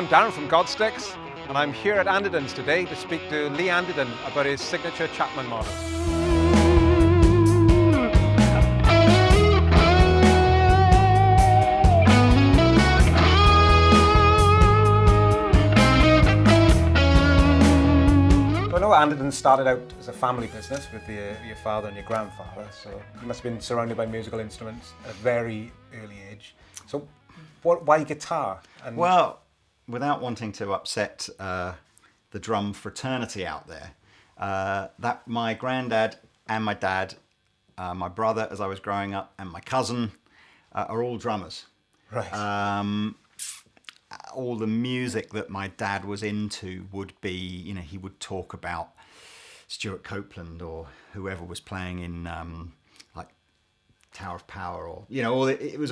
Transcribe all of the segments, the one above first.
I'm Darran from Godsticks, and I'm here at Andertons today to speak to Lee Anderton about his signature Chapman model. So I know Anderton started out as a family business with your father and your grandfather, so you must have been surrounded by musical instruments at a very early age. So why guitar? And well, without wanting to upset the drum fraternity out there, that my granddad and my dad, my brother as I was growing up, and my cousin are all drummers. Right. All the music that my dad was into would be, he would talk about Stuart Copeland or whoever was playing in like Tower of Power, or it was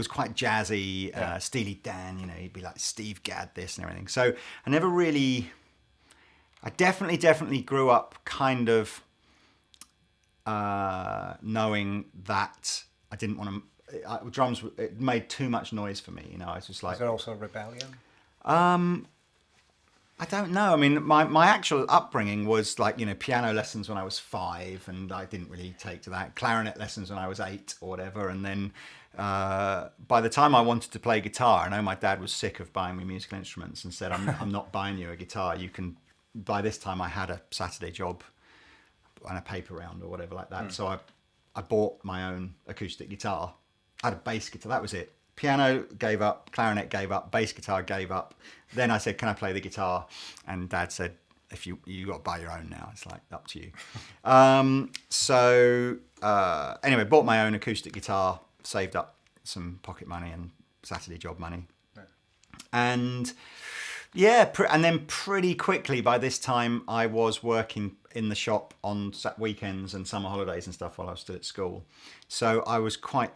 quite jazzy. Steely Dan, he'd be like Steve Gadd this and everything. So I definitely grew up kind of knowing that I didn't want to. Drums, it made too much noise for me. I was just like. Is there also rebellion? I don't know. I mean, my actual upbringing was like, piano lessons when I was 5, and I didn't really take to that. Clarinet lessons when I was 8 or whatever. And then by the time I wanted to play guitar, I know my dad was sick of buying me musical instruments and said, I'm not buying you a guitar. You can. By this time, I had a Saturday job and a paper round or whatever like that. So I bought my own acoustic guitar. I had a bass guitar. That was it. Piano gave up, clarinet gave up, bass guitar gave up. Then I said, can I play the guitar? And Dad said, if you got to buy your own now. It's like, up to you. Anyway, bought my own acoustic guitar, saved up some pocket money and Saturday job money. Yeah. And and then pretty quickly by this time I was working in the shop on weekends and summer holidays and stuff while I was still at school. So I was quite,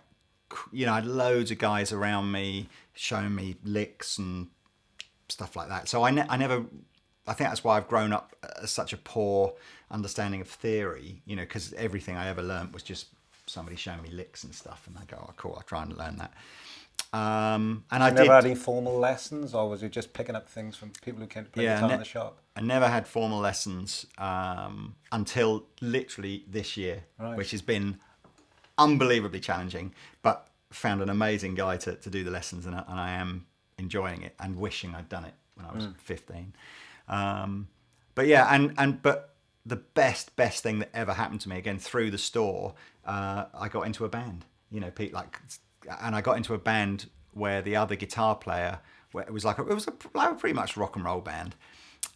I had loads of guys around me showing me licks and stuff like that. So I think that's why I've grown up as such a poor understanding of theory, because everything I ever learned was just somebody showing me licks and stuff, and I go, oh cool, I'll try and learn that. And I never had any formal lessons, or was it just picking up things from people who came to play guitar in the shop? I never had formal lessons until literally this year, which has been unbelievably challenging, but found an amazing guy to do the lessons, and I am enjoying it and wishing I'd done it when I was 15. But the best thing that ever happened to me, again through the store, I got into a band. And I got into a band where the other guitar player, it was a pretty much rock and roll band,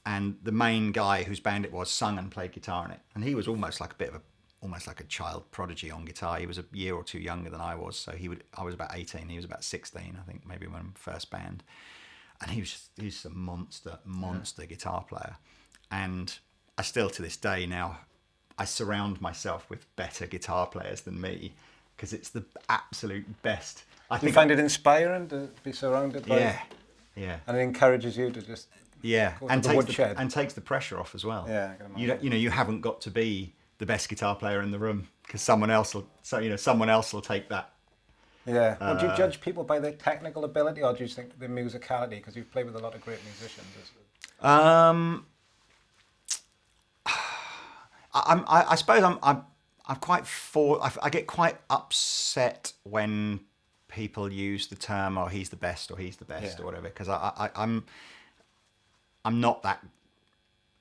and the main guy whose band it was sung and played guitar in it, and he was almost like a child prodigy on guitar. He was a year or two younger than I was, so I was about 18, he was about 16, I think, maybe when first band, and he's a monster guitar player, and I still to this day now I surround myself with better guitar players than me, because it's the absolute best. Do you find it inspiring to be surrounded by? Yeah. And it encourages you to just and takes the pressure off as well. Yeah, I can imagine. You haven't got to be the best guitar player in the room, because someone else will take that. Yeah. Well, do you judge people by their technical ability, or do you think their musicality? Because you've played with a lot of great musicians. I suppose I'm quite I get quite upset when people use the term, "Oh, he's the best," or "he's the best," or whatever, because I'm not that.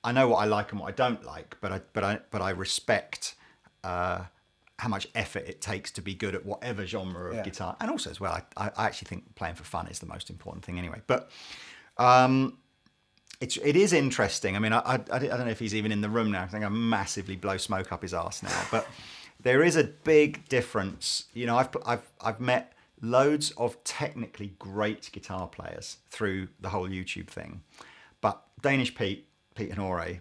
I know what I like and what I don't like, but I respect how much effort it takes to be good at whatever genre of guitar, and also as well, I actually think playing for fun is the most important thing anyway. But it is interesting. I mean, I don't know if he's even in the room now. I think I massively blow smoke up his arse now, but there is a big difference. I've met loads of technically great guitar players through the whole YouTube thing, but Danish Pete Honore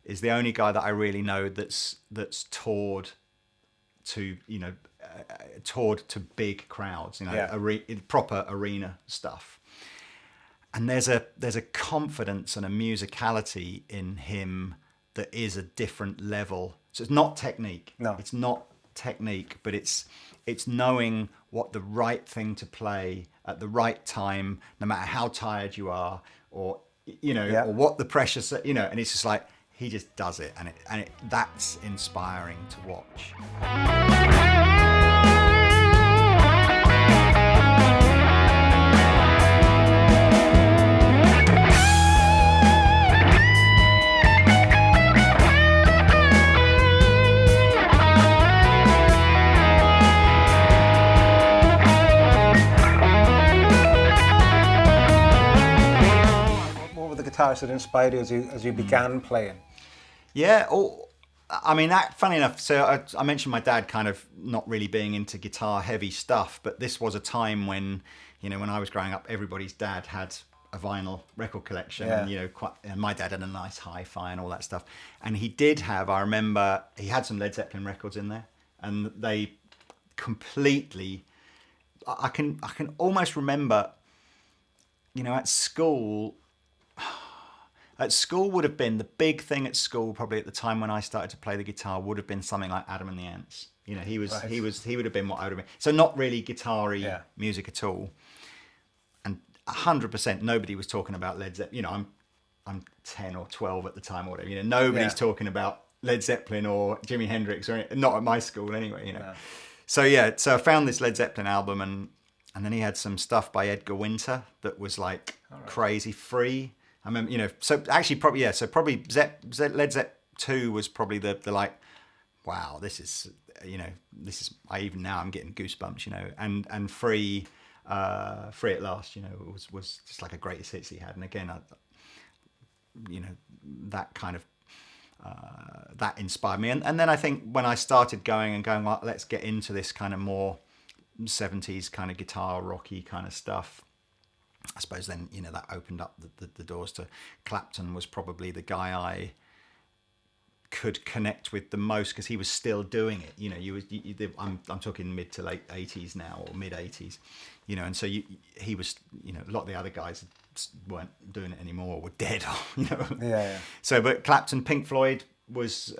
is the only guy that I really know that's toured to big crowds, proper arena stuff. And there's a confidence and a musicality in him that is a different level. So it's not technique. No. It's not technique, but it's knowing what the right thing to play at the right time, no matter how tired you are, or or what the pressure, and it's just like he just does it, and that's inspiring to watch. Guitarists that inspired you as you began playing? Yeah, I mean, that, funny enough, so I mentioned my dad kind of not really being into guitar heavy stuff, but this was a time when, when I was growing up, everybody's dad had a vinyl record collection, and my dad had a nice hi-fi and all that stuff. And he did have, I remember, he had some Led Zeppelin records in there, and they completely, I can almost remember, at school would have been the big thing at school, probably at the time when I started to play the guitar, would have been something like Adam and the Ants. He would have been what I would have been. So not really guitar-y music at all. And 100% nobody was talking about Led Zeppelin. I'm 10 or 12 at the time or whatever. Nobody's talking about Led Zeppelin or Jimi Hendrix, or not at my school anyway. Yeah. So I found this Led Zeppelin album, and then he had some stuff by Edgar Winter that was like crazy free. I remember, so actually probably Led Zepp 2 was probably the like, wow, this is, even now I'm getting goosebumps, and Free at Last, was just like a greatest hits he had. And again, that kind of, that inspired me. And then I think when I started going, well, let's get into this kind of more 70s kind of guitar rocky kind of stuff, I suppose then, that opened up the doors to Clapton. Was probably the guy I could connect with the most, because he was still doing it. I'm talking mid to late 80s now, or mid 80s, and so he was, a lot of the other guys weren't doing it anymore, or were dead, Yeah. So, but Clapton, Pink Floyd was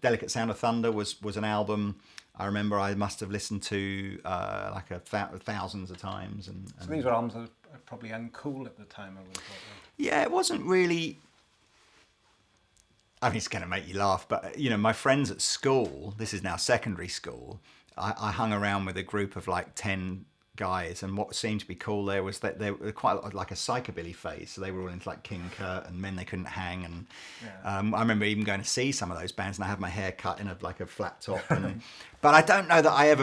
Delicate Sound of Thunder was an album I remember I must have listened to thousands of times. And so these were albums that were probably uncool at the time, I would have thought. Yeah, it wasn't really. I mean, it's going to make you laugh, but my friends at school, this is now secondary school, I hung around with a group of like 10 guys, and what seemed to be cool there was that they were quite a lot of like a psychobilly phase, so they were all into like King Kurt and Men They Couldn't Hang, and I remember even going to see some of those bands, and I had my hair cut in a flat top, but I don't know that I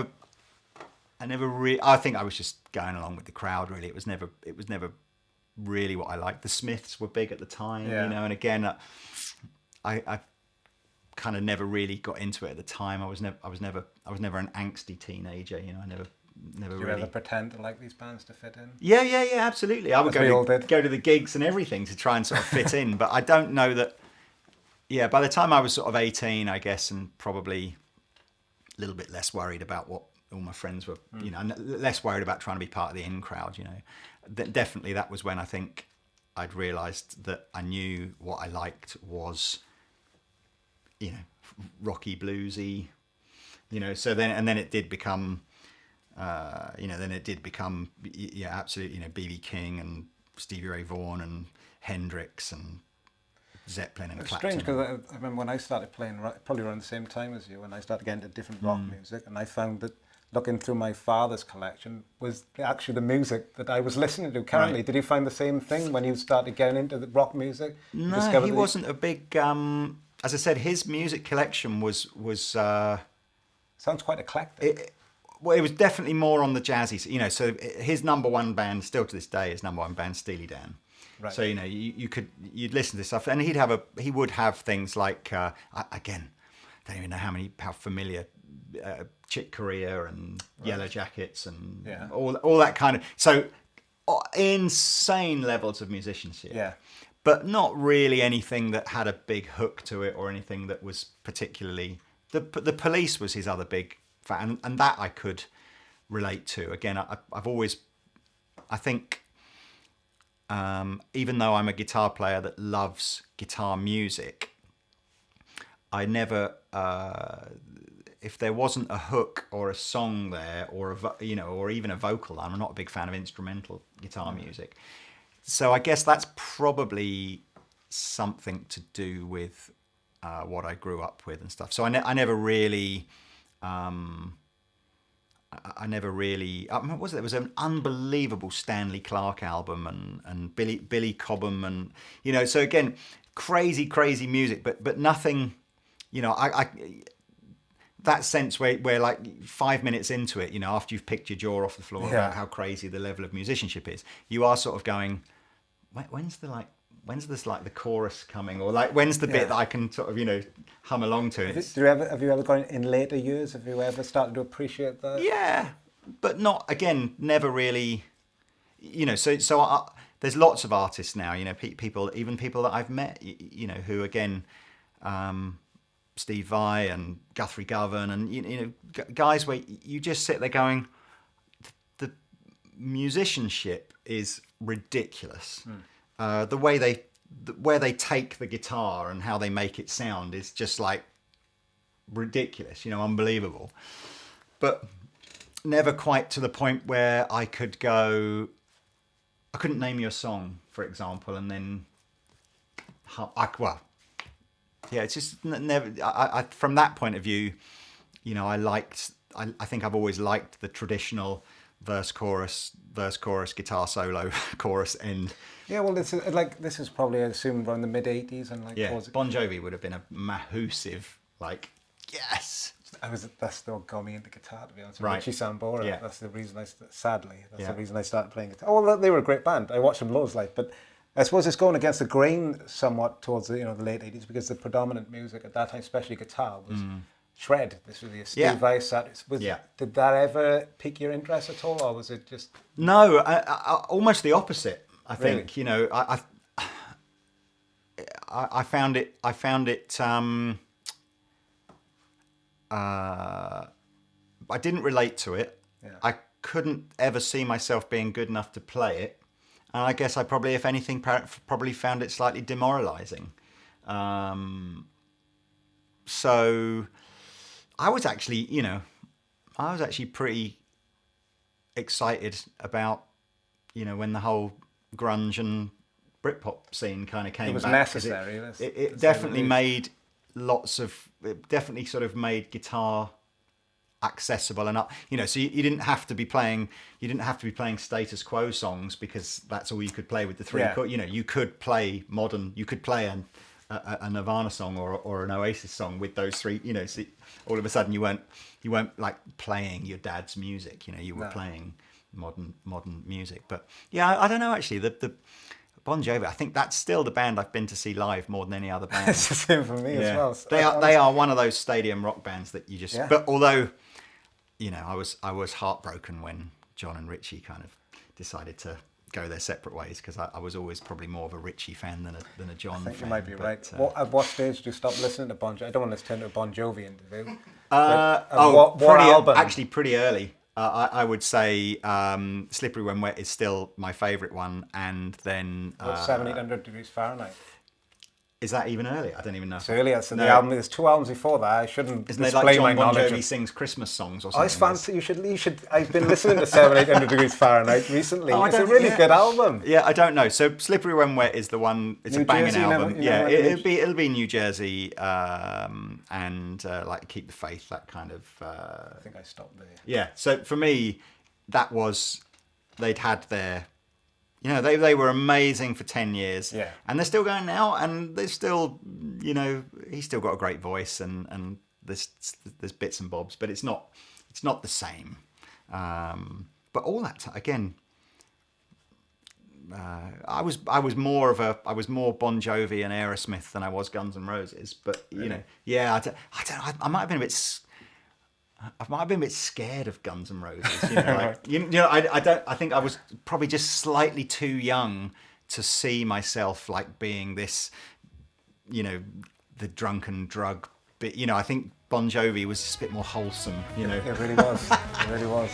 never really. I think I was just going along with the crowd. Really, it was never really what I liked. The Smiths were big at the time, and again, I kind of never really got into it at the time. I was never an angsty teenager. I never Did you really ever pretend to like these bands to fit in? Yeah, absolutely. I would go to the gigs and everything to try and sort of fit in, but I don't know that. Yeah, by the time I was sort of 18, I guess, and probably a little bit less worried about what all my friends were, and less worried about trying to be part of the in crowd, Definitely that was when I think I'd realised that I knew what I liked was, rocky, bluesy, so then it did become, absolutely, B.B. King and Stevie Ray Vaughan and Hendrix and Zeppelin and Clapton. It's strange, because I remember when I started playing, probably around the same time as you, when I started getting into different rock music, and I found that looking through my father's collection was actually the music that I was listening to currently. Right. Did you find the same thing when you started getting into the rock music? No, he wasn't a big. As I said, his music collection was. Sounds quite eclectic. It was definitely more on the jazzy. So his number one band, still to this day, his number one band, Steely Dan. Right. So you'd listen to this stuff, and he would have things like again, don't even know how familiar. Chick Corea and Yellow Jackets and all that kind of, so insane levels of musicianship, but not really anything that had a big hook to it, or anything that was particularly. The Police was his other big fan, and that I could relate to. Again, I've always, I think, even though I'm a guitar player that loves guitar music, I never. if there wasn't a hook or a song there, or or even a vocal. I'm not a big fan of instrumental guitar music, so I guess that's probably something to do with what I grew up with and stuff. So I never really. I never really. What was it? There was an unbelievable Stanley Clarke album and Billy Cobham, and So again, crazy music, but nothing. I that sense where like 5 minutes into it, after you've picked your jaw off the floor about how crazy the level of musicianship is, you are sort of going, when's this like the chorus coming, or like when's the bit that I can sort of hum along to? Have you ever gone in later years? Have you ever started to appreciate that? Yeah, but never really. So there's lots of artists now. People that I've met. Who again, Steve Vai and Guthrie Govan, and guys where you just sit there going, the musicianship is ridiculous. Where they take the guitar and how they make it sound is just like ridiculous, unbelievable. But never quite to the point where I couldn't name you a song, for example, and then it's just never. I from that point of view, I think I've always liked the traditional verse chorus guitar solo chorus end. Yeah, well, this is probably, I assume, around the mid '80s, and Bon Jovi would have been a massive yes. That's what got me into guitar, to be honest. Right. Richie Sambora. Yeah. That's the reason the reason I started playing guitar. Oh, well, they were a great band. I watched them loads, but I suppose it's going against the grain somewhat towards the late '80s, because the predominant music at that time, especially guitar, was shred. This was the Steve Vai set. Did that ever pique your interest at all, or was it just? No, almost the opposite. I think really? I found it. I didn't relate to it. Yeah. I couldn't ever see myself being good enough to play it, and I guess I probably, if anything, probably found it slightly demoralizing. So I was actually, pretty excited about, when the whole grunge and Britpop scene kind of came back. It was necessary. It definitely made it definitely sort of made guitar accessible enough, so you didn't have to be playing status quo songs because that's all you could play with the three chords. You could play a Nirvana song or an Oasis song with those three, so all of a sudden you weren't like playing your dad's music, you were playing modern music. But yeah, I don't know, actually, the Bon Jovi, I think that's still the band I've been to see live more than any other band. It's the same for me as They well. are one of those stadium rock bands that you just. Yeah. But although, I was heartbroken when John and Richie kind of decided to go their separate ways, because I was always probably more of a Richie fan than a John fan. I think you might be right. At what stage did you stop listening to Bon Jovi? I don't want to turn to a Bon Jovi interview. What album? Actually, pretty early. I would say Slippery When Wet is still my favourite one, and then 700-800 Degrees Fahrenheit. Is that even earlier? I don't even know. It's earlier. So the album, there's 2 albums before that. I shouldn't Isn't display like John my Bon knowledge. Jovi sings Christmas songs or something? Oh, it's fancy. You should. I've been listening to 700-800 Degrees Fahrenheit recently. It's a really good album. Yeah, I don't know. So Slippery When Wet is the one. It's a banging album. It'll be New Jersey, and like Keep the Faith, that kind of. I think I stopped there. Yeah. So for me, that was, they'd had their. They were amazing for 10 years. Yeah. And they're still going now, and they're still, he's still got a great voice, and there's bits and bobs, but it's not the same. But all that again, I was more Bon Jovi and Aerosmith than I was Guns N' Roses. But really? I might have been a bit. I might have been a bit scared of Guns N' Roses. I think I was probably just slightly too young to see myself like being this, the drunken drug bit. I think Bon Jovi was just a bit more wholesome. It really was. It really was.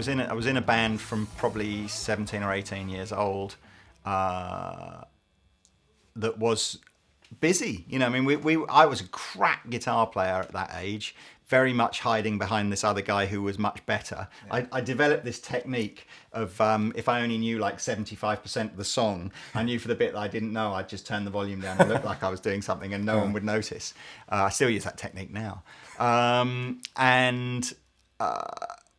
in a band from probably 17 or 18 years old, that was busy. You know, I mean, I was a crack guitar player at that age, very much hiding behind this other guy who was much better. Yeah. I developed this technique of if I only knew like 75% of the song, I knew for the bit that I didn't know, I'd just turn the volume down and look like I was doing something, and no one would notice. I still use that technique now.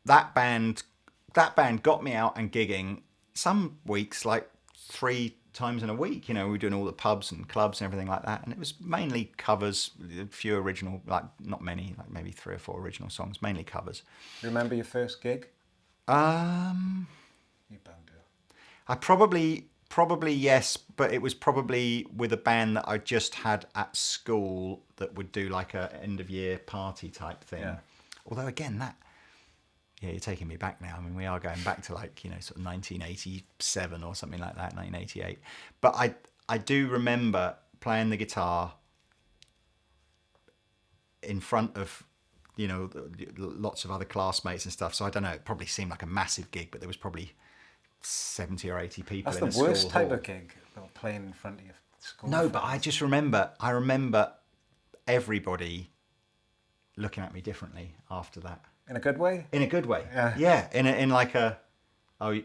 That band got me out and gigging some weeks, like 3 times in a week. You know, we were doing all the pubs and clubs and everything like that, and it was mainly covers, a few original, like not many, like maybe 3 or 4 original songs, mainly covers. Remember your first gig? You bound to. I probably yes, but it was probably with a band that I just had at school that would do like a end of year party type thing. Yeah. Although again, that, yeah, you're taking me back now. I mean, we are going back to like, you know, sort of 1987 or something like that, 1988. But I do remember playing the guitar in front of, you know, lots of other classmates and stuff. So I don't know, it probably seemed like a massive gig, but there was probably 70 or 80 people in the school hall. That's the worst type of gig, playing in front of your school. No, but I just remember, everybody looking at me differently after that. In a good way? In a good way. Yeah. Yeah. In like a, oh,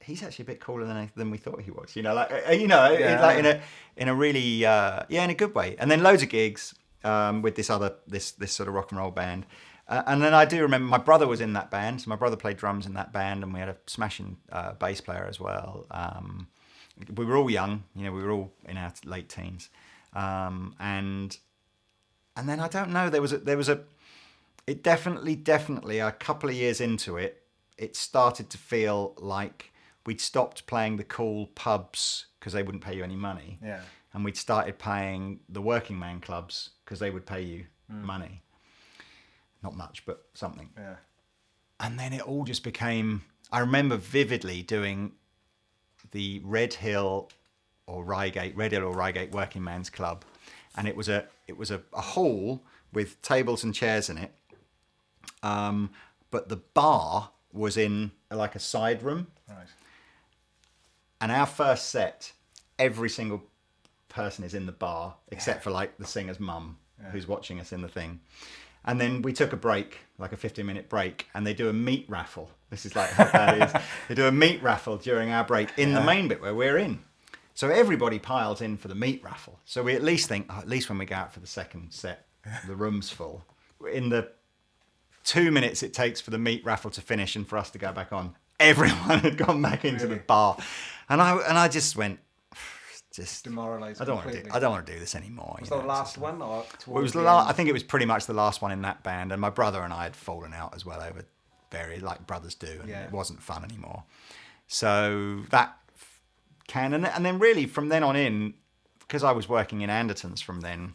he's actually a bit cooler than we thought he was. You know, like, you know, yeah. Like in a really, yeah, in a good way. And then loads of gigs with this sort of rock and roll band. And then I do remember my brother was in that band. So my brother played drums in that band, and we had a smashing bass player as well. We were all young, you know, we were all in our late teens. And then I don't know, there was a, it definitely a couple of years into it, it started to feel like we'd stopped playing the cool pubs because they wouldn't pay you any money. Yeah. And we'd started playing the working man clubs because they would pay you money. Not much, but something. Yeah. And then it all just became, I remember vividly doing the Red Hill or Reigate Working Man's Club. And it was a hall with tables and chairs in it. But the bar was in like a side room. Right. And our first set, every single person is in the bar, except for like the singer's mum, who's watching us in the thing. And then we took a break, like a 15-minute break, and they do a meat raffle. This is like how bad it is. They do a meat raffle during our break in the main bit where we're in. So everybody piles in for the meat raffle. So we at least think, at least when we go out for the second set, the room's full. In the 2 minutes it takes for the meat raffle to finish and for us to go back on, everyone had gone back into the bar. And I just went, demoralised. I don't want to do this anymore. Was that the last one, or it was I think it was pretty much the last one in that band, and my brother and I had fallen out as well over very, like brothers do, and it wasn't fun anymore. So that and then really from then on in, because I was working in Andertons from then,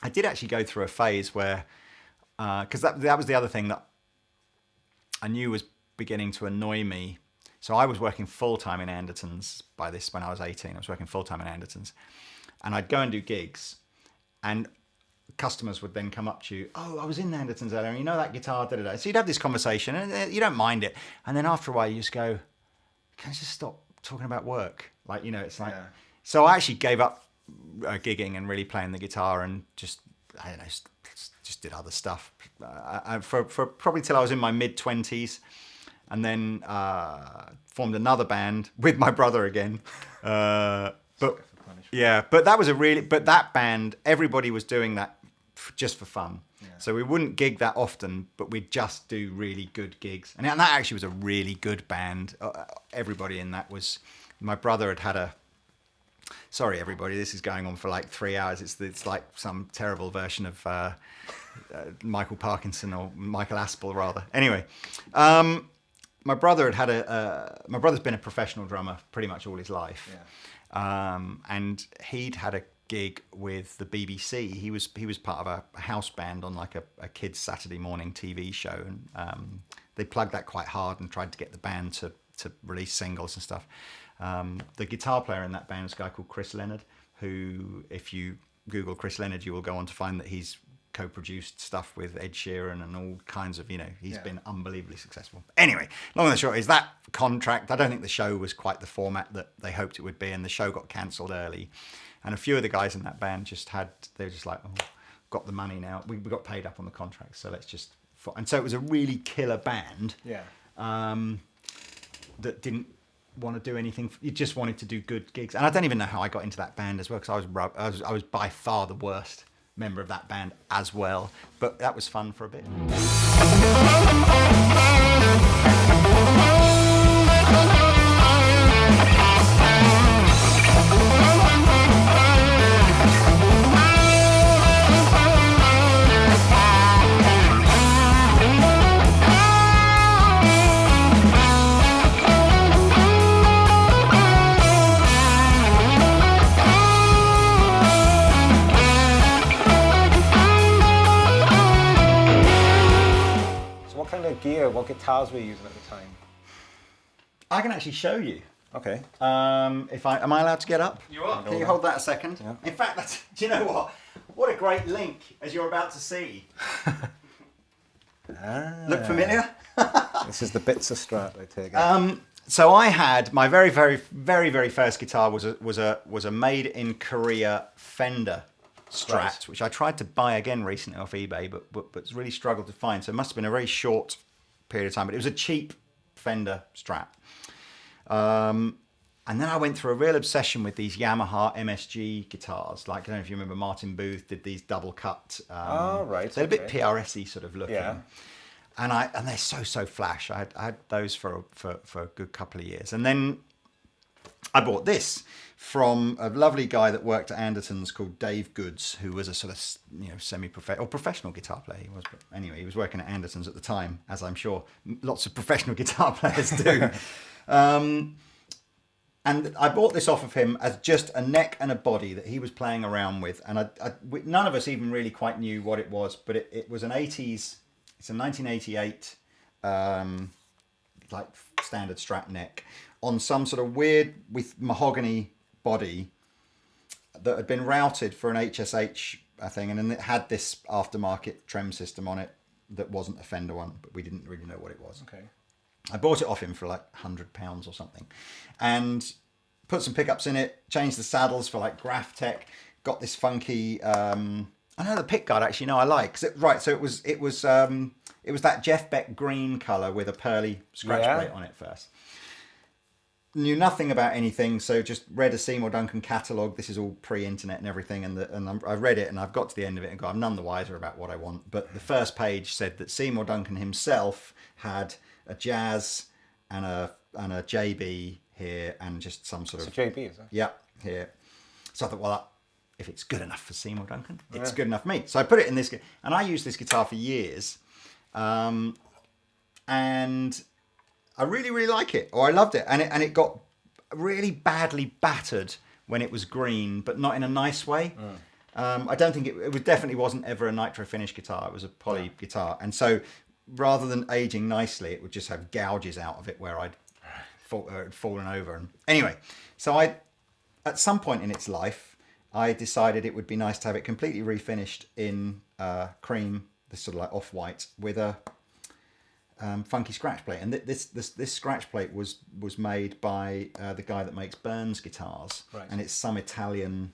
I did actually go through a phase where, because that was the other thing that I knew was beginning to annoy me. So I was working full-time in Andertons when I was 18. I was working full-time in Andertons. And I'd go and do gigs, and customers would then come up to you, oh, I was in Andertons earlier, and you know that guitar, da-da-da. So you'd have this conversation, and you don't mind it. And then after a while, you just go, can I just stop talking about work? Like, you know, it's like... Yeah. So I actually gave up gigging and really playing the guitar, and just, I don't know, just did other stuff. For probably till I was in my mid-20s. And then formed another band with my brother again. But that band, everybody was doing that just for fun. Yeah. So we wouldn't gig that often, but we'd just do really good gigs. And that actually was a really good band. Everybody in that was, my brother had a, sorry everybody, this is going on for like 3 hours. It's like some terrible version of Michael Parkinson, or Michael Aspel rather. Anyway. My brother my brother's been a professional drummer pretty much all his life. Yeah. And he'd had a gig with the BBC. He was part of a house band on like a kids' Saturday morning TV show. And they plugged that quite hard and tried to get the band to release singles and stuff. The guitar player in that band was a guy called Chris Leonard, who, if you Google Chris Leonard, you will go on to find that he's co-produced stuff with Ed Sheeran and all kinds of, he's been unbelievably successful. Anyway, long and the short is that contract, I don't think the show was quite the format that they hoped it would be, and the show got cancelled early. And a few of the guys in that band they were just like, oh, got the money now. We got paid up on the contract, so let's just... And so it was a really killer band that didn't want to do anything. You just wanted to do good gigs. And I don't even know how I got into that band as well, because I was by far the worst member of that band as well. But that was fun for a bit. Gear, what guitars were you using at the time? I can actually show you. Okay. Am I allowed to get up? You are. Can you hold that a second? Yeah. In fact, do you know what? What a great link, as you're about to see. Look familiar? This is the Bitzer Strat, I take it. So I had my very, very, very, very first guitar was a made in Korea Fender Strat, Right. which I tried to buy again recently off eBay, but really struggled to find. So it must have been a very short period of time. But it was a cheap Fender Strat. And then I went through a real obsession with these Yamaha MSG guitars. Like, I don't know if you remember, Martin Booth did these double cut. Right. They're a bit PRS-y sort of looking. Yeah. And they're so flash. I had those for a good couple of years. And then I bought this from a lovely guy that worked at Andertons called Dave Goods, who was a sort of semi-professional or professional guitar player. He was, but anyway, he was working at Andertons at the time, as I'm sure lots of professional guitar players do. And I bought this off of him as just a neck and a body that he was playing around with. And none of us even really quite knew what it was, but it was an 80s, it's a 1988 like standard Strat neck on some sort of weird with mahogany body that had been routed for an HSH thing, and then it had this aftermarket trem system on it that wasn't a Fender one, but we didn't really know what it was. Okay. I bought it off him for like £100 or something, and put some pickups in it, changed the saddles for like Graph Tech, got this funky. I know the pickguard actually. No, I like. So it was that Jeff Beck green color with a pearly scratch plate on it first. Knew nothing about anything, so just read a Seymour Duncan catalogue. This is all pre-internet and everything, and I read it, and I've got to the end of it and I'm none the wiser about what I want. But the first page said that Seymour Duncan himself had a Jazz and a JB here, and just some sort of... It's a JB, is it? Yeah, here. So I thought, well, if it's good enough for Seymour Duncan, it's good enough for me. So I put it in this, and I used this guitar for years, and I really, really like it, or I loved it, and it got really badly battered when it was green, but not in a nice way. I don't think it definitely wasn't ever a nitro finish guitar. It was a poly guitar, and so rather than aging nicely, it would just have gouges out of it where I'd fallen over. And anyway, so at some point in its life, I decided it would be nice to have it completely refinished in cream, this sort of like off-white, with a funky scratch plate. And this scratch plate was made by the guy that makes Burns guitars, right. And it's some Italian,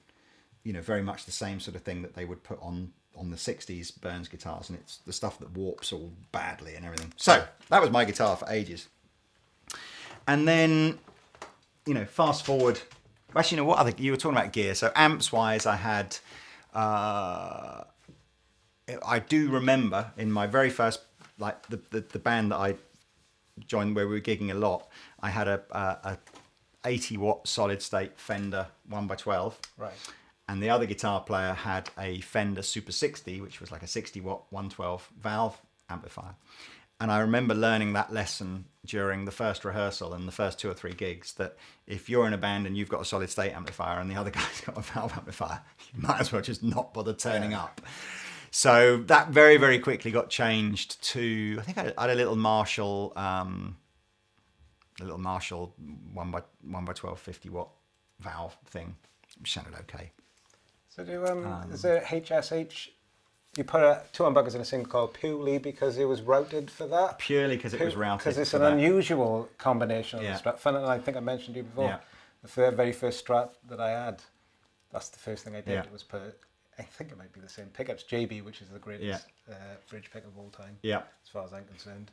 very much the same sort of thing that they would put on the 60s Burns guitars, and it's the stuff that warps all badly and everything. So that was my guitar for ages. And then, fast forward. Actually, what other? You were talking about gear. So amps wise, I had. I do remember in my very first, like the band that I joined where we were gigging a lot. I had a 80 watt solid state Fender 1x12. Right. And the other guitar player had a Fender Super 60, which was like a 60 watt 112 valve amplifier. And I remember learning that lesson during the first rehearsal and the first 2 or 3 gigs, that if you're in a band and you've got a solid state amplifier and the other guy's got a valve amplifier, you might as well just not bother turning up. So that very, very quickly got changed to, I think I had a little Marshall 1x12 50 watt valve thing, which sounded okay. So is there HSH You put two humbuckers in a single coil purely because it was routed for that? Purely because it was routed. Because it's for an that. unusual combination of Yeah. the Strat. Fun, and I think I mentioned to you before. Yeah. The very first Strat that I had, that's the first thing I did. Yeah. It was put, I think it might be the same pickups, JB, which is the greatest bridge pickup of all time, Yeah. as far as I'm concerned.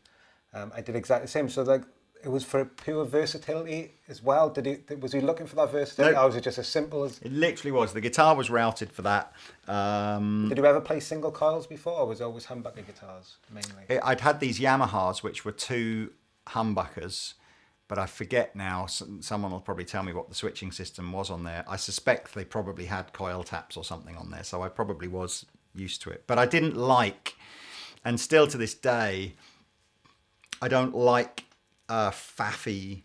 I did exactly the same. So like, it was for pure versatility as well. Was he looking for that versatility, No. or was it just as simple as? It literally was. The guitar was routed for that. Did you ever play single coils before, or was it always humbucker guitars mainly? I'd had these Yamahas, which were two humbuckers, but I forget now. Someone will probably tell me what the switching system was on there. I suspect they probably had coil taps or something on there, so I probably was used to it. But I didn't like, and still to this day, I don't like faffy.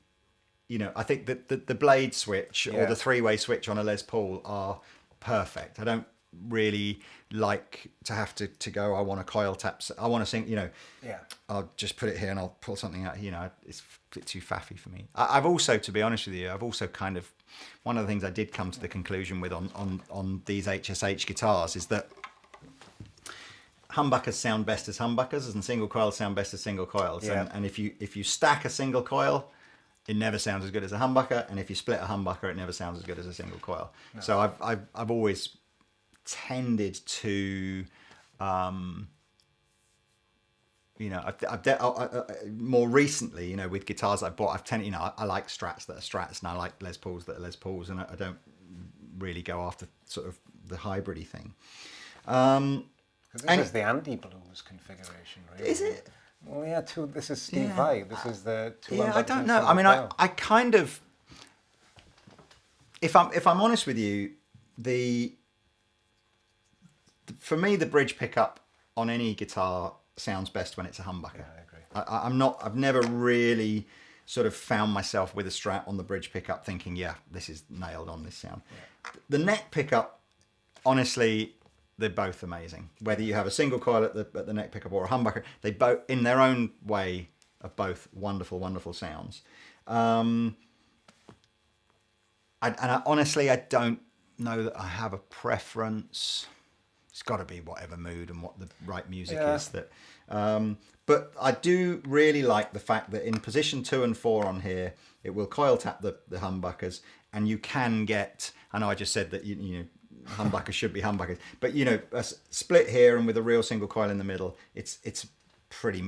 You know, I think that the blade switch or the three-way switch on a Les Paul are perfect. I don't really like to have to go, I want a coil tap, I want to sing, you know, I'll just put it here and I'll pull something out, you know, it's a bit too faffy for me. I've also, to be honest with you, I've also kind of, one of the things I did come to the conclusion with on these HSH guitars is that humbuckers sound best as humbuckers and single coils sound best as single coils. Yeah. And if you stack a single coil, it never sounds as good as a humbucker, and if you split a humbucker, it never sounds as good as a single coil. No. So I've always tended to, you know, more recently, you know, with guitars I bought, I've tended, you know, I like Strats that are Strats, and I like Les Pauls that are Les Pauls, and I don't really go after sort of the hybridy thing. This is the anti-blues configuration, really. Is it? Well, yeah. This is Steve Vai. This is the two. Yeah, I don't know. I mean, I kind of, if I'm honest with you, for me the bridge pickup on any guitar sounds best when it's a humbucker. Yeah, I agree. I've never really sort of found myself with a Strat on the bridge pickup thinking, yeah, this is nailed on this sound. Yeah. The neck pickup, honestly, they're both amazing. Whether you have a single coil at the neck pickup or a humbucker, they both, in their own way, are both wonderful, wonderful sounds. Honestly, I don't know that I have a preference. It's got to be whatever mood and what the right music is. That, but I do really like the fact that in position 2 and 4 on here, it will coil tap the humbuckers, and you can get. I know I just said that you know. Humbuckers should be humbuckers, but you know, a split here and with a real single coil in the middle, it's pretty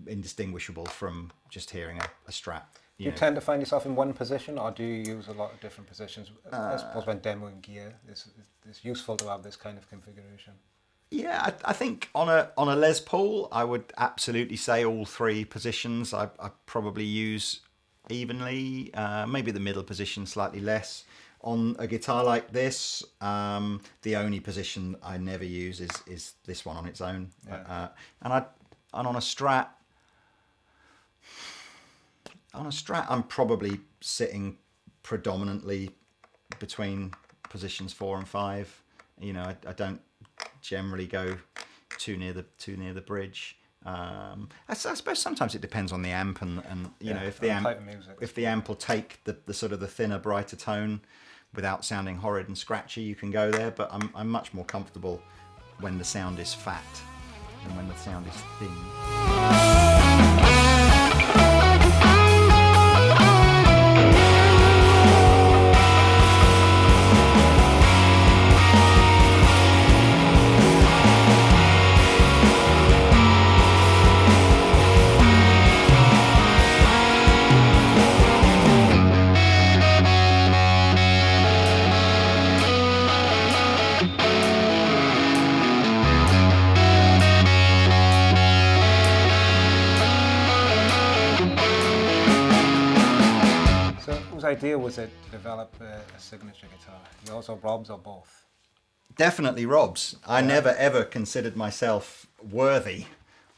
indistinguishable from just hearing a Strat. Do you tend to find yourself in one position, or do you use a lot of different positions? I suppose when demoing gear, it's useful to have this kind of configuration. Yeah, I think on a Les Paul, I would absolutely say all three positions I probably use evenly. Maybe the middle position slightly less. On a guitar like this, the only position I never use is this one on its own. Yeah. And on a Strat, I'm probably sitting predominantly between positions 4 and 5. You know, I don't generally go too near the bridge. I suppose sometimes it depends on the amp and you know, if the amp will take the sort of the thinner, brighter tone without sounding horrid and scratchy, you can go there. But I'm much more comfortable when the sound is fat than when the sound is thin. Idea was it to develop a signature guitar? Yours or Rob's or both? Definitely Rob's. I never ever considered myself worthy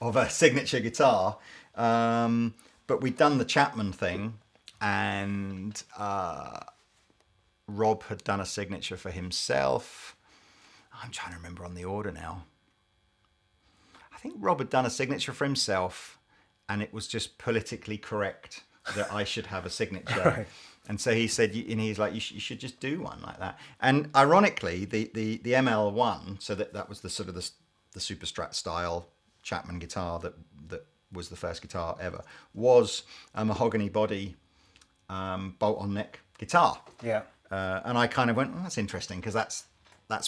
of a signature guitar, but we'd done the Chapman thing, and Rob had done a signature for himself. I'm trying to remember on the order now. I think Rob had done a signature for himself, and it was just politically correct that I should have a signature. Right. And so he said, and he's like, you should just do one like that. And ironically, the ML1, so that was the sort of the Super Strat style Chapman guitar that was the first guitar ever, was a mahogany body bolt-on neck guitar. Yeah. And I kind of went, oh, that's interesting, because that's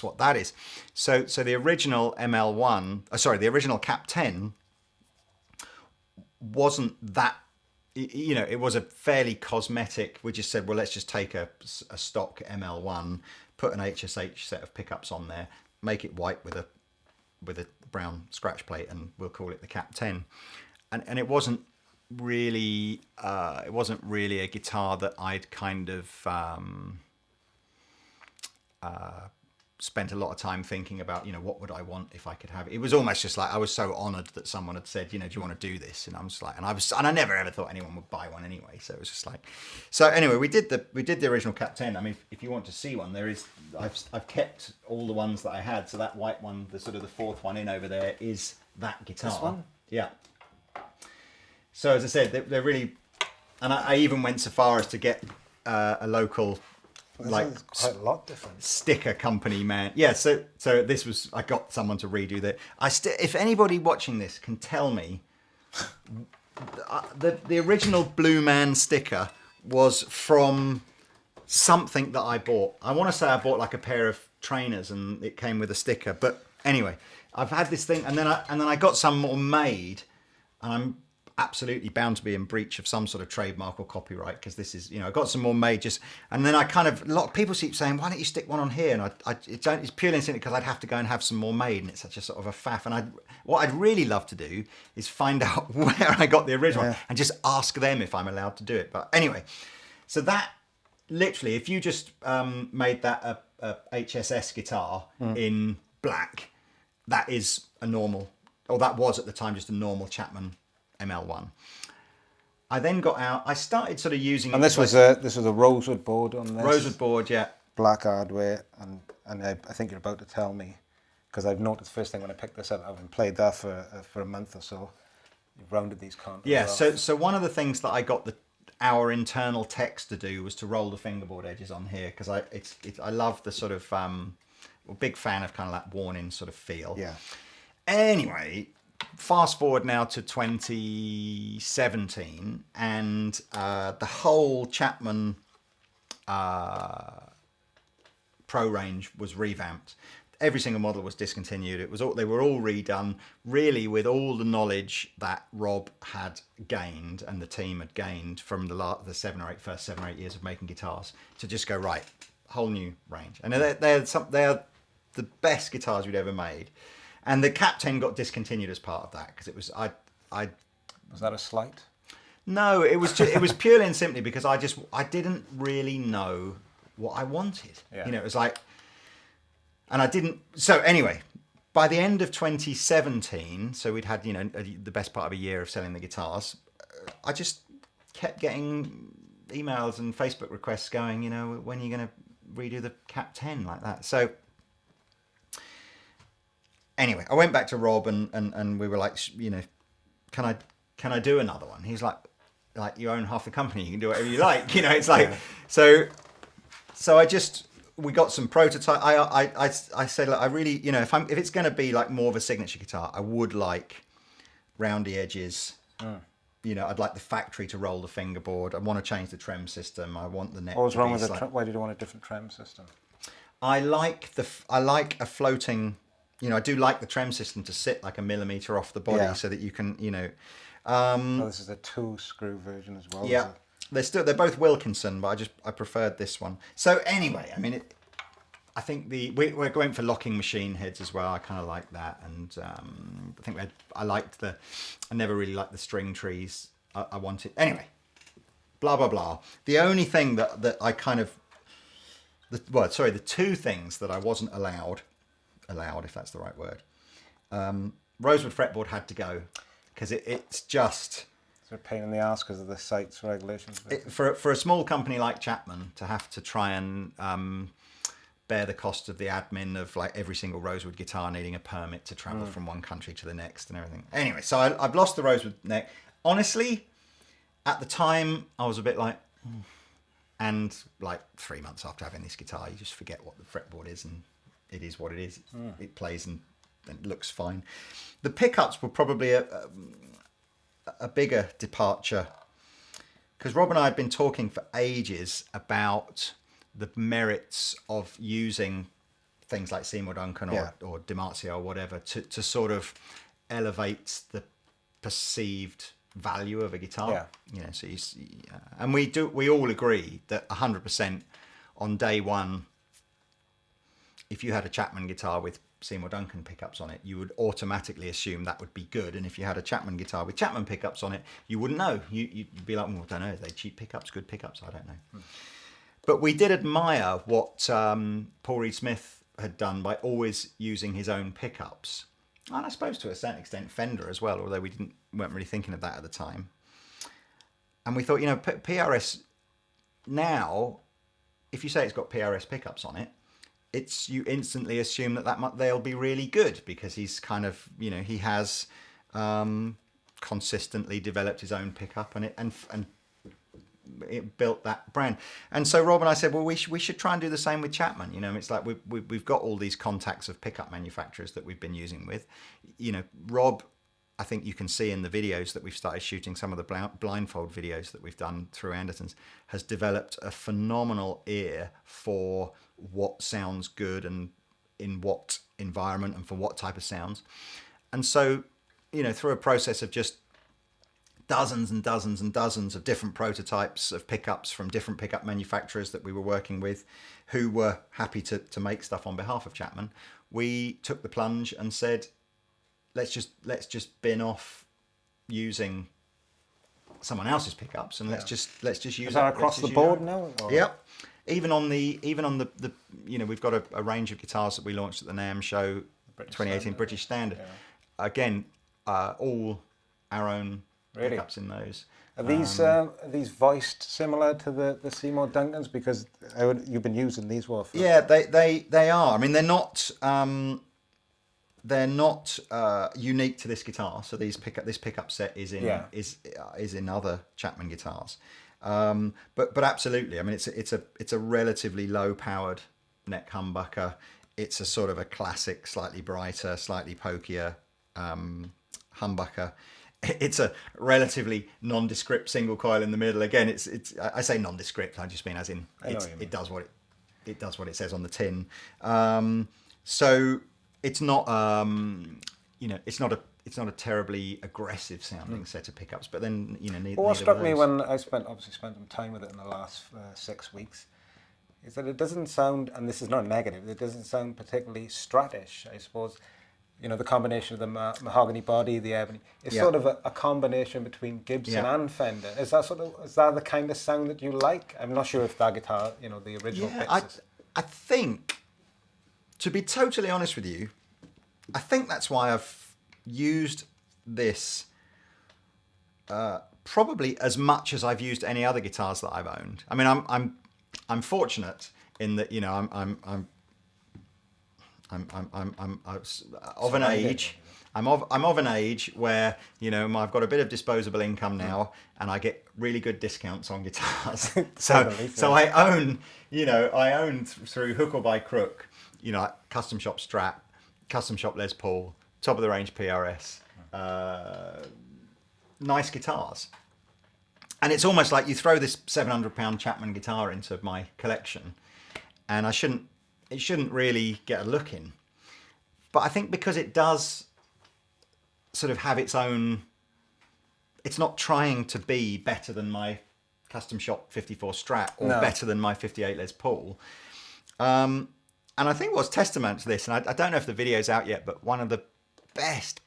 what that is. So the original the original Cap 10 wasn't that, you know, it was a fairly cosmetic. We just said, well, let's just take a stock ML1, put an HSH set of pickups on there, make it white with a brown scratch plate, and we'll call it the Cap 10. And it wasn't really a guitar that I'd kind of spent a lot of time thinking about, you know, what would I want if I could have it. It was almost just like, I was so honoured that someone had said, you know, do you want to do this? And I was like, and I never ever thought anyone would buy one anyway. So it was just like, so anyway, we did the original Cap 10. I mean, if you want to see one, there is, I've kept all the ones that I had. So that white one, the sort of the fourth one in over there, is that guitar. This one? Yeah. So as I said, they're really, and I even went so far as to get a local, like, quite a lot different sticker company man. Yeah. So this was, I got someone to redo that. If anybody watching this can tell me, the original Blue Man sticker was from something that I bought. I want to say I bought like a pair of trainers and it came with a sticker. But anyway, I've had this thing, and then I got some more made, and I'm absolutely bound to be in breach of some sort of trademark or copyright, because this is, you know, I got some more made just, and then I kind of, a lot of people keep saying, why don't you stick one on here? And it's purely and simply because I'd have to go and have some more made, and it's such a sort of a faff. And what I'd really love to do is find out where I got the original one and just ask them if I'm allowed to do it. But anyway, so that literally, if you just made that a HSS guitar in black, that is a normal, or that was at the time just a normal Chapman ML1. I then got out. I started sort of using. And this was a rosewood board on this. Rosewood board, yeah. Black hardware, and I think you're about to tell me, because I've noticed first thing when I picked this up, I haven't played that for a month or so. You've rounded these contours. Yeah. off. So one of the things that I got our internal text to do was to roll the fingerboard edges on here, because I love the sort of big fan of kind of that worn-in sort of feel. Yeah. Anyway, fast forward now to 2017, and the whole Chapman Pro range was revamped. Every single model was discontinued. They were all redone, really, with all the knowledge that Rob had gained and the team had gained from the first 7 or 8 years of making guitars, to just go, right, whole new range. And they're the best guitars we'd ever made. And the Cap 10 got discontinued as part of that, because it was Was that a slight? No, it was purely and simply because I didn't really know what I wanted. Yeah. You know, it was like, and I didn't. So anyway, by the end of 2017, so we'd had, you know, the best part of a year of selling the guitars. I just kept getting emails and Facebook requests going, you know, when are you going to redo the Cap 10 like that? So anyway, I went back to Rob and we were like, you know, can I do another one? He's like you own half the company, you can do whatever you like. You know, it's like, so we got some prototype. I said, look, I really, you know, if it's going to be like more of a signature guitar, I would like roundy edges. You know, I'd like the factory to roll the fingerboard. I want to change the trem system. I want the neck. What was wrong with why did you want a different trem system? I like a floating. You know, I do like the trem system to sit like a millimetre off the body, so that you can, you know. This is a 2-screw version as well. Yeah, they're both Wilkinson, but I preferred this one. So anyway, I mean, I think we're going for locking machine heads as well. I kind of like that, and I think I never really liked the string trees. I wanted anyway. Blah blah blah. The only thing that I kind of, the two things that I wasn't allowed, if that's the right word. Rosewood fretboard had to go, because it's just... It's a pain in the ass because of the site's regulations. For a small company like Chapman to have to try and bear the cost of the admin of like every single Rosewood guitar needing a permit to travel from one country to the next and everything. Anyway, so I've lost the Rosewood neck. Honestly, at the time, I was a bit like... And like 3 months after having this guitar, you just forget what the fretboard is, and it is what it is. It plays and it looks fine. The pickups were probably a bigger departure, because Rob and I had been talking for ages about the merits of using things like Seymour Duncan or DiMarzio or whatever to sort of elevate the perceived value of a guitar. So and we all agree that 100% on day one, if you had a Chapman guitar with Seymour Duncan pickups on it, you would automatically assume that would be good. And if you had a Chapman guitar with Chapman pickups on it, you wouldn't know. You'd be like, well, I don't know, are they cheap pickups, good pickups? I don't know. But we did admire what Paul Reed Smith had done by always using his own pickups. And I suppose to a certain extent Fender as well, although we weren't really thinking of that at the time. And we thought, PRS now, if you say it's got PRS pickups on it, you instantly assume that they'll be really good, because he's kind of, he has consistently developed his own pickup and it built that brand. And so Rob and I said, well, we should try and do the same with Chapman. It's like we've got all these contacts of pickup manufacturers that we've been using with. Rob, I think you can see in the videos that we've started shooting, some of the blindfold videos that we've done through Andertons, has developed a phenomenal ear for what sounds good and in what environment and for what type of sounds. And so, through a process of just dozens and dozens and dozens of different prototypes of pickups from different pickup manufacturers that we were working with, who were happy to make stuff on behalf of Chapman, we took the plunge and said, let's just bin off using someone else's pickups, and let's just use. Is that across the board now? Or? Yep. Even on the we've got a range of guitars that we launched at the NAMM show, 2018 British Standard. Yeah. Again, all our own pickups in those. Are these voiced similar to the Seymour Duncans? Because you've been using these for. Yeah, they are. I mean, they're not unique to this guitar. So this pickup set is in other Chapman guitars. But absolutely, I mean, it's a relatively low powered neck humbucker. It's a sort of a classic, slightly brighter, slightly pokier humbucker. It's a relatively nondescript single coil in the middle. Again, I say nondescript, I just mean as in it does what it says on the tin. So it's not it's not a terribly aggressive sounding set of pickups, but then what struck me when I spent some time with it in the last 6 weeks is that it doesn't sound, and this is not negative, it doesn't sound particularly Stratish, I suppose. The combination of the mahogany body, the ebony, it's sort of a combination between Gibson and Fender. Is that the kind of sound that you like? I'm not sure if that guitar, the original. I think, to be totally honest with you, I think that's why I've used this probably as much as I've used any other guitars that I've owned. I mean, I'm fortunate in that I'm of an age. I'm of an age where I've got a bit of disposable income now, and I get really good discounts on guitars. so I own through hook or by crook, custom shop Strat, custom shop Les Paul, top of the range PRS, nice guitars. And it's almost like you throw this £700 Chapman guitar into my collection, and it shouldn't really get a look in. But I think because it does sort of have its own, it's not trying to be better than my custom shop 54 Strat or better than my 58 Les Paul. And I think what's testament to this, and I don't know if the video's out yet, but one of the best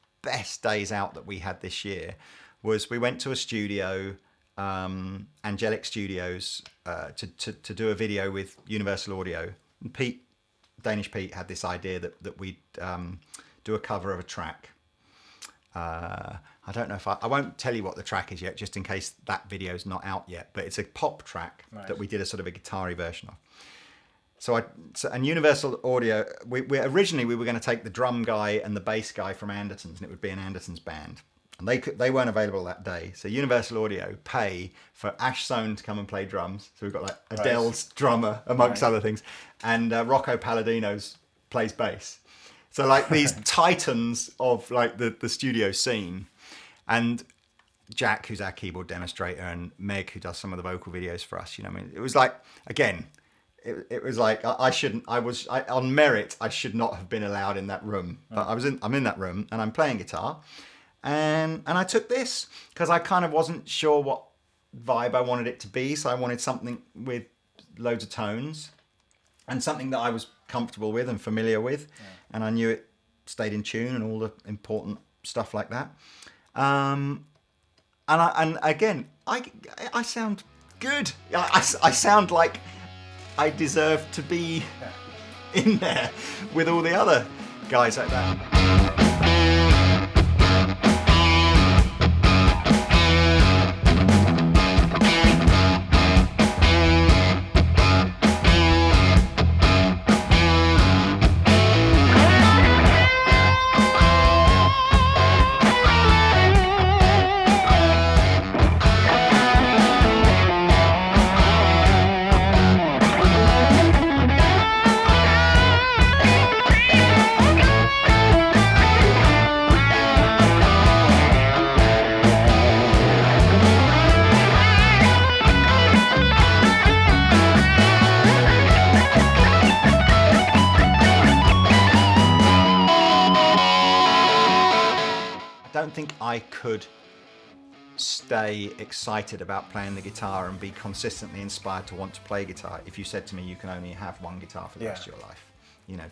days out that we had this year was we went to a studio, Angelic Studios, to do a video with Universal Audio. And Danish Pete had this idea that we'd do a cover of a track. I don't know if I won't tell you what the track is yet, just in case that video's not out yet, but it's a pop track that we did a sort of a guitar-y version of. And Universal Audio, we originally were going to take the drum guy and the bass guy from Andertons, and it would be an Andertons band. And they weren't available that day. So Universal Audio pay for Ash Sohn to come and play drums. So we've got like Adele's drummer, amongst other things. And Rocco Palladino's plays bass. So like these titans of like the studio scene, and Jack, who's our keyboard demonstrator, and Meg, who does some of the vocal videos for us. You know, what I mean, it was like, again, it was like on merit, I should not have been allowed in that room, but I'm in that room and I'm playing guitar, and I took this because I kind of wasn't sure what vibe I wanted it to be, so I wanted something with loads of tones and something that I was comfortable with and familiar with, and I knew it stayed in tune and all the important stuff like that. And again, I sound good. I sound like I deserve to be in there with all the other guys like that. I don't think I could stay excited about playing the guitar and be consistently inspired to want to play guitar if you said to me you can only have one guitar for the rest of your life. You know,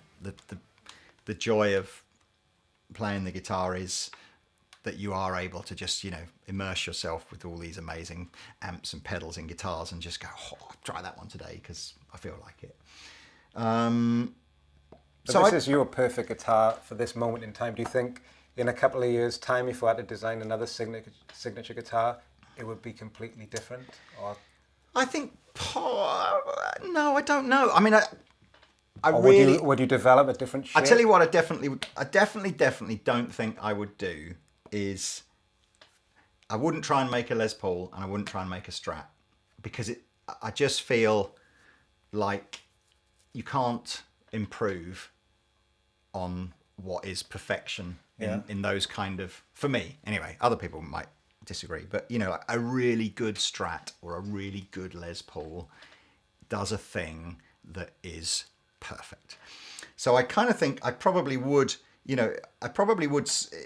the joy of playing the guitar is that you are able to just, you know, immerse yourself with all these amazing amps and pedals and guitars and just go, oh, I'll try that one today because I feel like it. So this is your perfect guitar for this moment in time. Do you think in a couple of years' time, if we had to design another signature guitar, it would be completely different? Or I think, no, I don't know. I mean, would you develop a different shape? I tell you what, I definitely don't think I would do is I wouldn't try and make a Les Paul and I wouldn't try and make a Strat, because I just feel like you can't improve on what is perfection in those kind of, for me anyway. Other people might disagree, but you know, like a really good Strat or a really good Les Paul does a thing that is perfect. So I kind of think I probably would, you know,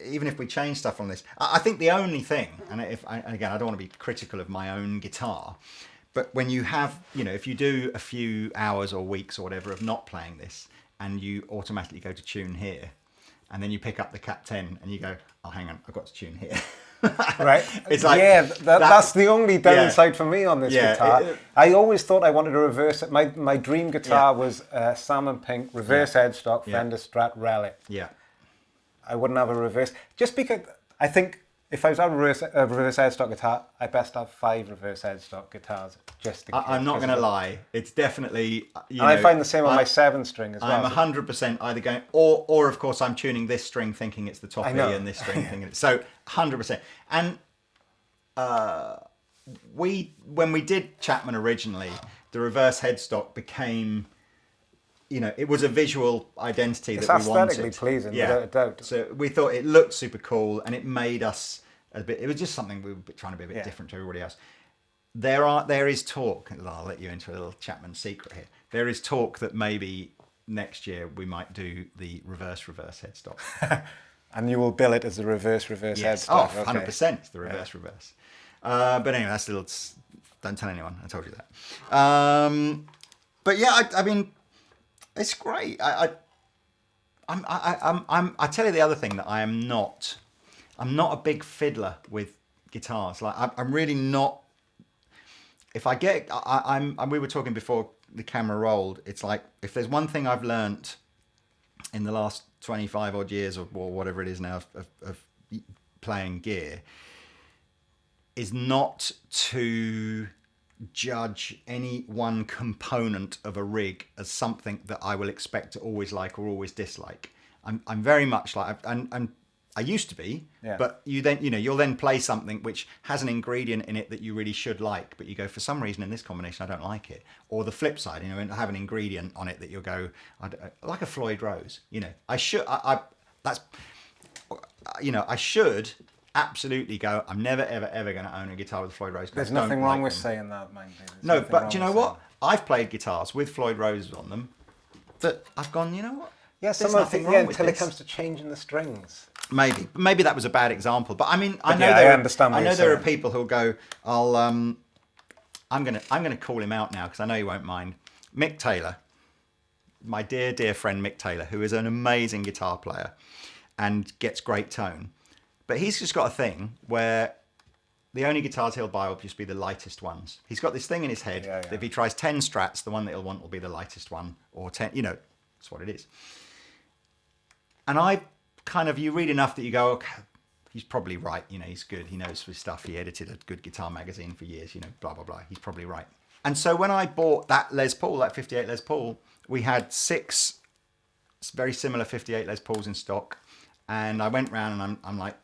even if we change stuff on this. I think the only thing, and again, I don't want to be critical of my own guitar, but when you have, you know, if you do a few hours or weeks or whatever of not playing this, and you automatically go to tune here, and then you pick up the Cap 10 and you go, oh, hang on, I've got to tune here. Right. It's like, that's the only downside for me on this guitar. I always thought I wanted to reverse it. My dream guitar was salmon pink, reverse headstock, Fender Strat Relic. Yeah. I wouldn't have a reverse, just because I think if I was to have a reverse headstock guitar, I best have 5 reverse headstock guitars. Just in case, I'm not going to lie, it's definitely. I find the same on my 7-string as well. I'm 100% either going, or of course I'm tuning this string thinking it's the top E and this string thinking it's so 100%. And when we did Chapman originally, the reverse headstock became, you know, it was a visual identity that we wanted. It's aesthetically pleasing, without a doubt. So we thought it looked super cool, and it made us a bit. It was just something we were trying to be a bit different to everybody else. There is talk, and I'll let you into a little Chapman secret here. There is talk that maybe next year we might do the reverse headstock. And you will bill it as the reverse headstock. Oh, 100%, it's the reverse. But anyway, that's a little. Don't tell anyone. I told you that. But yeah, I mean. It's great. I tell you the other thing that I'm not a big fiddler with guitars. Like I'm really not. If I get, we were talking before the camera rolled. It's like if there's one thing I've learnt in the last 25 odd years or whatever it is now of playing gear, is not to judge any one component of a rig as something that I will expect to always like or always dislike. I'm very much like, and I used to be, Yeah. but you'll then play something which has an ingredient in it that you really should like, but you go, for some reason in this combination I don't like it. Or the flip side, have an ingredient on it that you'll go, like a Floyd Rose. I should absolutely go, I'm never ever ever going to own a guitar with Floyd Rose. There's nothing wrong with saying that, mind you. No, but do you know what? I've played guitars with Floyd Roses on them that I've gone, you know what? Yeah, There's nothing wrong with until it this. comes to changing the strings. Maybe that was a bad example, but I mean, I know I understand what I know you're there are saying. people who'll go, I'm gonna call him out now because I know you won't mind. Mick Taylor, my dear friend Mick Taylor, who is an amazing guitar player and gets great tone, but he's just got a thing where the only guitars he'll buy will just be the lightest ones. He's got this thing in his head that if he tries 10 Strats, the one that he'll want will be the lightest one, or 10. That's what it is. And you read enough that you go, okay, he's probably right. He's good. He knows his stuff. He edited a good guitar magazine for years. Blah blah blah. He's probably right. And so when I bought that Les Paul, that 58 Les Paul, we had 6 very similar 58 Les Pauls in stock, and I went round and I'm like,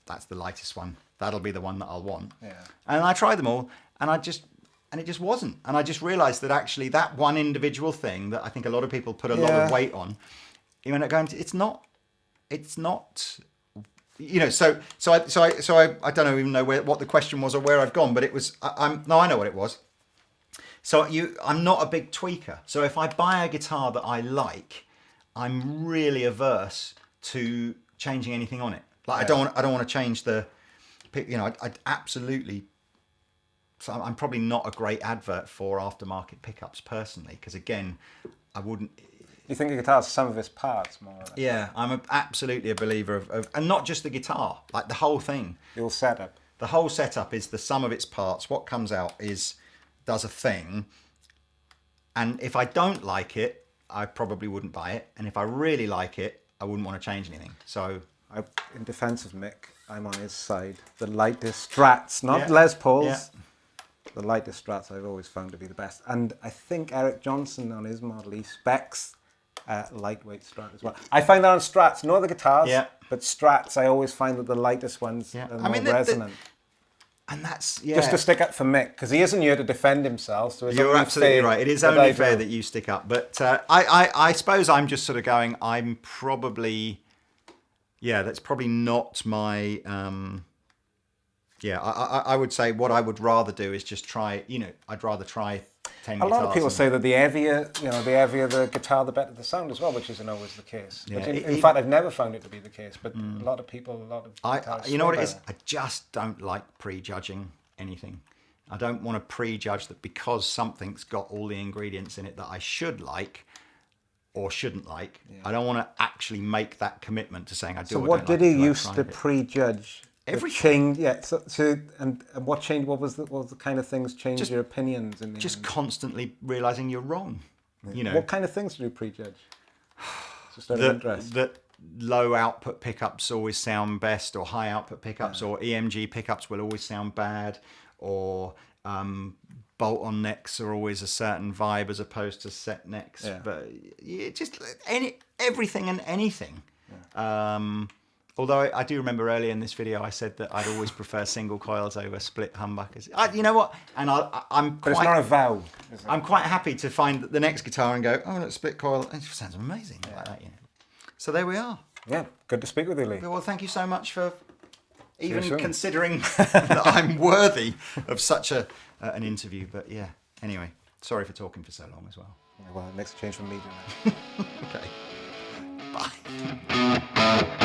that's the lightest one. That'll be the one that I'll want. Yeah. And I tried them all, and it just wasn't. And I just realised that actually that one individual thing that I think a lot of people put a lot of weight on, you end up going, it's not. So I don't even know what the question was or where I've gone, but it was. I know what it was. So I'm not a big tweaker. So if I buy a guitar that I like, I'm really averse to changing anything on it. Like I don't want to change the. I absolutely. So I'm probably not a great advert for aftermarket pickups personally, because again, I wouldn't. You think the guitar's some of its parts more or less? Yeah, I'm absolutely a believer of, and not just the guitar, like the whole thing. The whole setup. The whole setup is the sum of its parts. What comes out does a thing, and if I don't like it, I probably wouldn't buy it, and if I really like it, I wouldn't want to change anything. So, in defence of Mick, I'm on his side. The lightest Strats, not Les Pauls. Yeah. The lightest Strats I've always found to be the best, and I think Eric Johnson on his model, he specs lightweight Strat as well. I find that on Strats, no other guitars, but Strats, I always find that the lightest ones are more resonant. And that's just to stick up for Mick, because he isn't here to defend himself. So you're absolutely right. It is only fair that you stick up. But I suppose I'm just sort of going. I'm probably, that's probably not my. I would say what I would rather do is just try. I'd rather try 10 guitars. A lot of people say that the heavier the guitar, the better the sound as well, which isn't always the case. Yeah, in fact, I've never found it to be the case. But a lot of guitars. You know what it is? I just don't like prejudging anything. I don't want to prejudge that because something's got all the ingredients in it that I should like or shouldn't like. Yeah. I don't want to actually make that commitment to saying I do. So what did he used to prejudge? Everything. And what changed? What was the kind of things changed your opinions? Just constantly realizing you're wrong. Yeah. What kind of things do you prejudge? Just out of interest. That low output pickups always sound best, or high output pickups, or EMG pickups will always sound bad, or bolt-on necks are always a certain vibe as opposed to set necks. Yeah. But just everything and anything. Yeah. Although I do remember earlier in this video I said that I'd always prefer single coils over split humbuckers. You know what? And I'm quite... But it's not a vow. I'm quite happy to find the next guitar and go, look, split coil. It sounds amazing like that, So there we are. Yeah, good to speak with you, Lee. Well, thank you so much for even considering that I'm worthy of such an interview. But anyway, sorry for talking for so long as well. Yeah, well, it makes a change from me doing that. Okay. Bye.